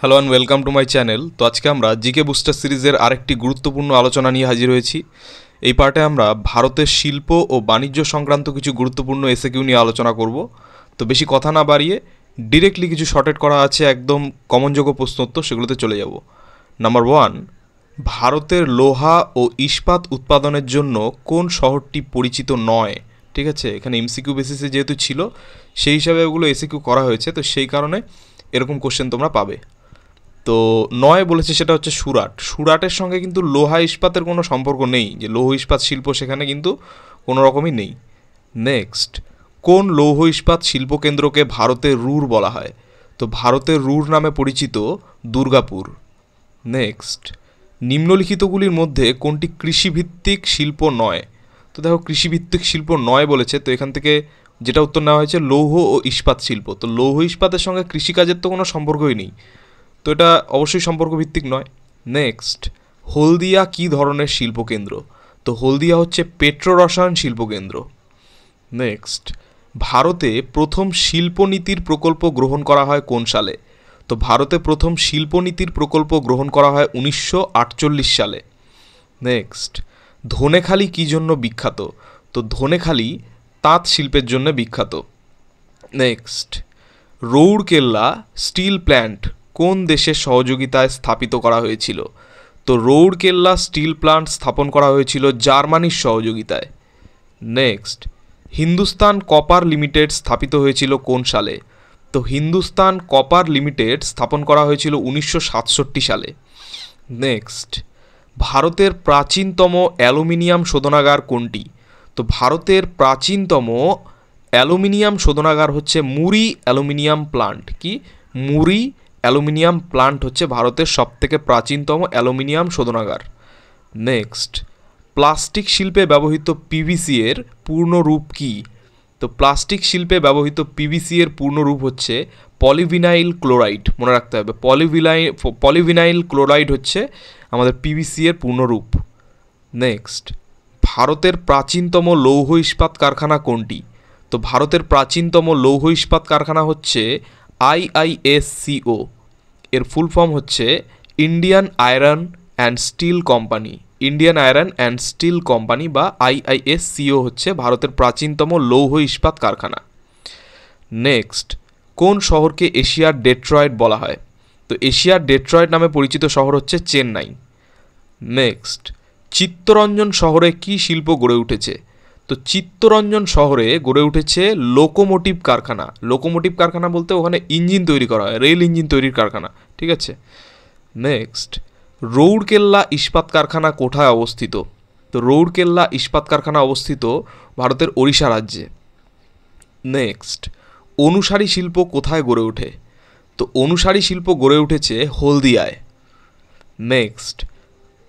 Hello and welcome to my channel. তো আজকে আমরা জিকে বুস্টার সিরিজের আরেকটি গুরুত্বপূর্ণ আলোচনা নিয়ে হাজির হয়েছি। এই পার্টে আমরা ভারতের শিল্প ও বাণিজ্য সংক্রান্ত কিছু গুরুত্বপূর্ণ এসএকিউ নিয়ে আলোচনা করব। তো বেশি কথা না বাড়িয়ে ডিরেক্টলি কিছু শর্টেড করা আছে একদম কমনযোগ্য প্রশ্নোত্তর, সেগুলোতে চলে যাব। নাম্বার 1, ভারতের লোহা ও ইস্পাত উৎপাদনের জন্য কোন শহরটি পরিচিত নয়? ঠিক আছে, এখানে এমসিকিউ বেসিসে যেহেতু ছিল সেই হিসাবে ওগুলো এসএকিউ করা হয়েছে, তো সেই কারণে এরকম কোশ্চেন তোমরা পাবে। তো নয় বলেছে সেটা হচ্ছে সুরাট। সুরাটের সঙ্গে কিন্তু লোহা ইস্পাতের কোনো সম্পর্ক নেই, যে লৌহ ইস্পাত শিল্প সেখানে কিন্তু কোনো রকমই নেই। নেক্সট, কোন লৌহ ইস্পাত শিল্পকেন্দ্রকে ভারতের রুর বলা হয়? তো ভারতের রুর নামে পরিচিত দুর্গাপুর। নেক্সট, নিম্নলিখিতগুলির মধ্যে কোনটি কৃষিভিত্তিক শিল্প নয়? তো দেখো, কৃষিভিত্তিক শিল্প নয় বলেছে, তো এখান থেকে যেটা উত্তর নেওয়া হয়েছে লৌহ ও ইস্পাত শিল্প। তো লৌহ ইস্পাতের সঙ্গে কৃষিকাজের তো কোনো সম্পর্কই নেই, তো এটা অবশ্যই সম্পর্কভিত্তিক নয়। নেক্সট, হলদিয়া কী ধরনের শিল্পকেন্দ্র? তো হলদিয়া হচ্ছে পেট্রোরসায়ন শিল্পকেন্দ্র। নেক্সট, ভারতে প্রথম শিল্পনীতির প্রকল্প গ্রহণ করা হয় কোন সালে? তো ভারতে প্রথম শিল্পনীতির প্রকল্প গ্রহণ করা হয় 1948 সালে। নেক্সট, ধনেখালি কী জন্য বিখ্যাত? তো ধনেখালি তাঁত শিল্পের জন্য বিখ্যাত। নেক্সট, রৌরকেল্লা স্টিল প্ল্যান্ট কোন দেশের সহযোগিতায় স্থাপিত করা হয়েছিল? তো রৌরকেল্লা স্টিল প্ল্যান্ট স্থাপন করা হয়েছিল জার্মানির সহযোগিতায়। নেক্সট, হিন্দুস্তান কপার লিমিটেড স্থাপিত হয়েছিল কোন সালে? তো হিন্দুস্তান কপার লিমিটেড স্থাপন করা হয়েছিল 1967 সালে। নেক্সট, ভারতের প্রাচীনতম অ্যালুমিনিয়াম শোধনাগার কোনটি? তো ভারতের প্রাচীনতম অ্যালুমিনিয়াম শোধনাগার হচ্ছে মুরি অ্যালুমিনিয়াম প্লান্ট। কি? মুরি অ্যালুমিনিয়াম প্লান্ট হচ্ছে ভারতের সবথেকে প্রাচীনতম অ্যালুমিনিয়াম শোধনাগার। নেক্সট, প্লাস্টিক শিল্পে ব্যবহৃত পিভিসি এর পূর্ণরূপ কি? তো প্লাস্টিক শিল্পে ব্যবহৃত পিভিসি এর পূর্ণরূপ হচ্ছে পলিভিনাইল ক্লোরাইড। মনে রাখতে হবে, পলিভিনাইল ক্লোরাইড হচ্ছে আমাদের পিভিসি এর পূর্ণরূপ। নেক্সট, ভারতের প্রাচীনতম লৌহ ইস্পাত কারখানা কোনটি? তো ভারতের প্রাচীনতম লৌহ ইস্পাত কারখানা হচ্ছে আইআইএসসিও। এর ফুল ফর্ম হচ্ছে Indian iron and steel company. Indian iron and steel company বা আইআইএসসিও হচ্ছে ভারতের প্রাচীনতম লৌহ ইস্পাত কারখানা। নেক্সট, কোন শহরকে এশিয়ার ডেট্রয়েট বলা হয়? তো এশিয়ার ডেট্রয়েট নামে পরিচিত শহর হচ্ছে চেন্নাই। নেক্সট, চিত্তরঞ্জন শহরে কি শিল্প গড়ে উঠেছে? তো চিত্তরঞ্জন শহরে গড়ে উঠেছে লোকোমোটিভ কারখানা। লোকোমোটিভ কারখানা বলতে ওখানে ইঞ্জিন তৈরি করা হয়, রেল ইঞ্জিন তৈরির কারখানা। ঠিক আছে। নেক্সট, রৌরকেল্লা ইস্পাত কারখানা কোথায় অবস্থিত? তো রৌরকেল্লা ইস্পাত কারখানা অবস্থিত ভারতের ওড়িশা রাজ্যে। নেক্সট, অনুসারী শিল্প কোথায় গড়ে ওঠে? তো অনুসারী শিল্প গড়ে উঠেছে হলদিয়ায়। নেক্সট,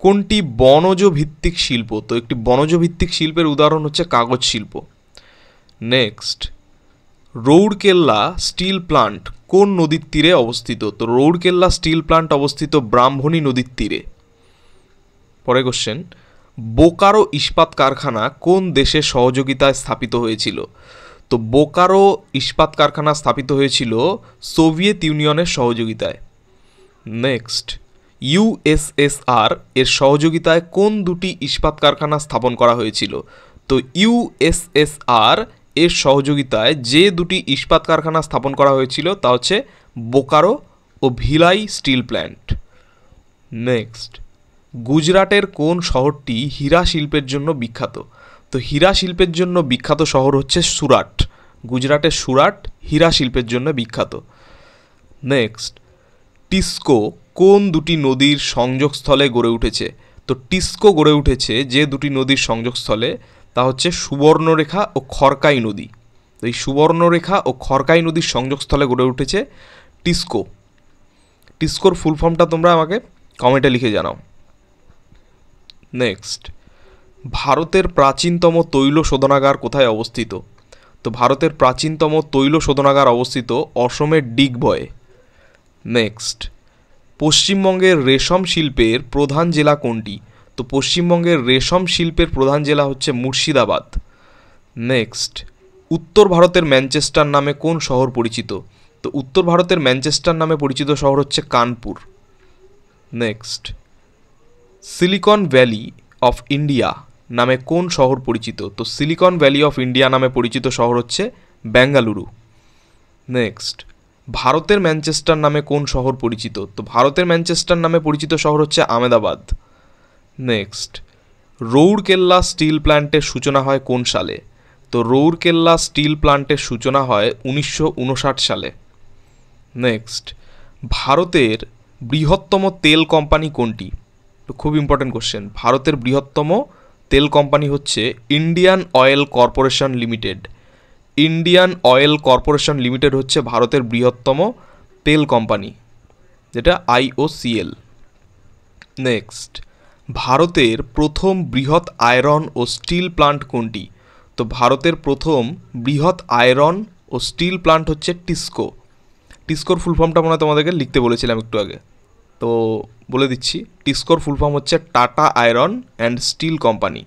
কোনটি বনজ ভিত্তিক শিল্প? তো একটি বনজ ভিত্তিক শিল্পের উদাহরণ হচ্ছে কাগজ শিল্প। নেক্সট, রৌরকেল্লা স্টিল প্লান্ট কোন নদীর তীরে অবস্থিত? তো রৌরকেল্লা স্টিল প্লান্ট অবস্থিত ব্রাহ্মণী নদীর তীরে। পরে কোশ্চেন, বোকারো ইস্পাত কারখানা কোন দেশের সহযোগিতায় স্থাপিত হয়েছিল? তো বোকারো ইস্পাত কারখানা স্থাপিত হয়েছিল সোভিয়েত ইউনিয়নের সহযোগিতায়। নেক্সট, ইউএসএসআর এর সহযোগিতায় কোন দুটি ইস্পাত কারখানা স্থাপন করা হয়েছিল? তো ইউএসএসআর এর সহযোগিতায় যে দুটি ইস্পাত কারখানা স্থাপন করা হয়েছিল তা হচ্ছে বোকারো ও ভিলাই স্টিল প্ল্যান্ট। নেক্সট, গুজরাটের কোন শহরটি হীরা শিল্পের জন্য বিখ্যাত? তো হীরা শিল্পের জন্য বিখ্যাত শহর হচ্ছে সুরাট। গুজরাটের সুরাট হীরা শিল্পের জন্য বিখ্যাত। নেক্সট, টিস্কো কোন দুটি নদীর সংযোগস্থলে গড়ে উঠেছে? তো টিস্কো গড়ে উঠেছে যে দুটি নদীর সংযোগস্থলে তা হচ্ছে সুবর্ণরেখা ও খড়কাই নদী। তো এই সুবর্ণরেখা ও খড়কাই নদীর সংযোগস্থলে গড়ে উঠেছে টিস্কো। টিস্কোর ফুল ফর্মটা তোমরা আমাকে কমেন্টে লিখে জানাও। নেক্সট, ভারতের প্রাচীনতম তৈল শোধনাগার কোথায় অবস্থিত? তো ভারতের প্রাচীনতম তৈল শোধনাগার অবস্থিত অসমের ডিগবয়ে। নেক্সট, পশ্চিমবঙ্গের রেশম শিল্পের প্রধান জেলা কোনটি? তো পশ্চিমবঙ্গের রেশম শিল্পের প্রধান জেলা হচ্ছে মুর্শিদাবাদ। নেক্সট, উত্তর ভারতের ম্যানচেস্টার নামে কোন শহর পরিচিত? তো উত্তর ভারতের ম্যানচেস্টার নামে পরিচিত শহর হচ্ছে Kanpur. Next, silicon valley of India নামে কোন শহর পরিচিত? তো সিলিকন ভ্যালি অফ ইন্ডিয়া নামে পরিচিত শহর হচ্ছে বেঙ্গালুরু। নেক্সট, ভারতের ম্যানচেস্টার নামে কোন শহর পরিচিত? তো ভারতের ম্যানচেস্টার নামে পরিচিত শহর হচ্ছে আহমেদাবাদ। নেক্সট, রৌরকেল্লা স্টিল প্ল্যান্টের সূচনা হয় কোন সালে? তো রৌরকেল্লা স্টিল প্ল্যান্টের সূচনা হয় 1959 সালে। নেক্সট, ভারতের বৃহত্তম তেল কোম্পানি কোনটি? তো খুব ইম্পর্টেন্ট কোশ্চেন। ভারতের বৃহত্তম তেল কোম্পানি হচ্ছে Indian oil corporation limited. Indian oil corporation limited হচ্ছে ভারতের বৃহত্তম তেল কোম্পানি, যেটা IOCL। নেক্সট, ভারতের প্রথম বৃহৎ আয়রন ও স্টিল প্লান্ট কোনটি? তো ভারতের প্রথম বৃহৎ আয়রন ও স্টিল প্লান্ট হচ্ছে টিসকো। টিসকোর ফুল ফর্মটা মনে হয় তোমাদেরকে লিখতে বলেছিলাম একটু আগে, তো বলে দিচ্ছি। টিসকোর ফুল ফর্ম হচ্ছে tata iron and steel company.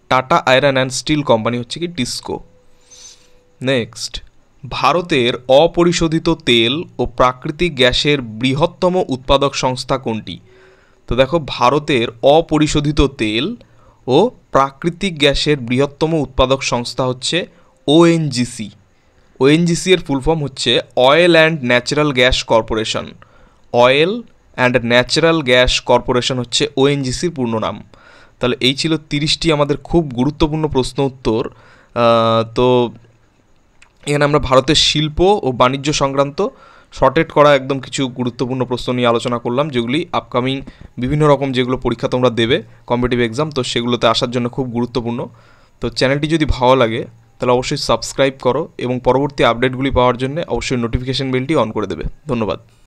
Tata iron and steel company হচ্ছে কি টিসকো। নেক্সট, ভারতের অপরিশোধিত তেল ও প্রাকৃতিক গ্যাসের বৃহত্তম উৎপাদক সংস্থা কোনটি? তো দেখো, ভারতের অপরিশোধিত তেল ও প্রাকৃতিক গ্যাসের বৃহত্তম উৎপাদক সংস্থা হচ্ছে ONGC। ONGC এর ফুল ফর্ম হচ্ছে oil and natural gas corporation. Oil and natural gas corporation হচ্ছে ONGCর পূর্ণ নাম। তাহলে এই ছিল 30টি আমাদের খুব গুরুত্বপূর্ণ প্রশ্ন উত্তর। তো এখানে আমরা ভারতের শিল্প ও বাণিজ্য সংক্রান্ত শর্টেড করা একদম কিছু গুরুত্বপূর্ণ প্রশ্ন নিয়ে আলোচনা করলাম, যেগুলি আপকামিং বিভিন্ন রকম যেগুলো পরীক্ষা তোমরা দেবে কম্পিটিটিভ এক্সাম, তো সেগুলোতে আসার জন্য খুব গুরুত্বপূর্ণ। তো চ্যানেলটি যদি ভালো লাগে তাহলে অবশ্যই সাবস্ক্রাইব করো এবং পরবর্তী আপডেটগুলি পাওয়ার জন্য অবশ্যই নোটিফিকেশন বেলটি অন করে দেবে। ধন্যবাদ।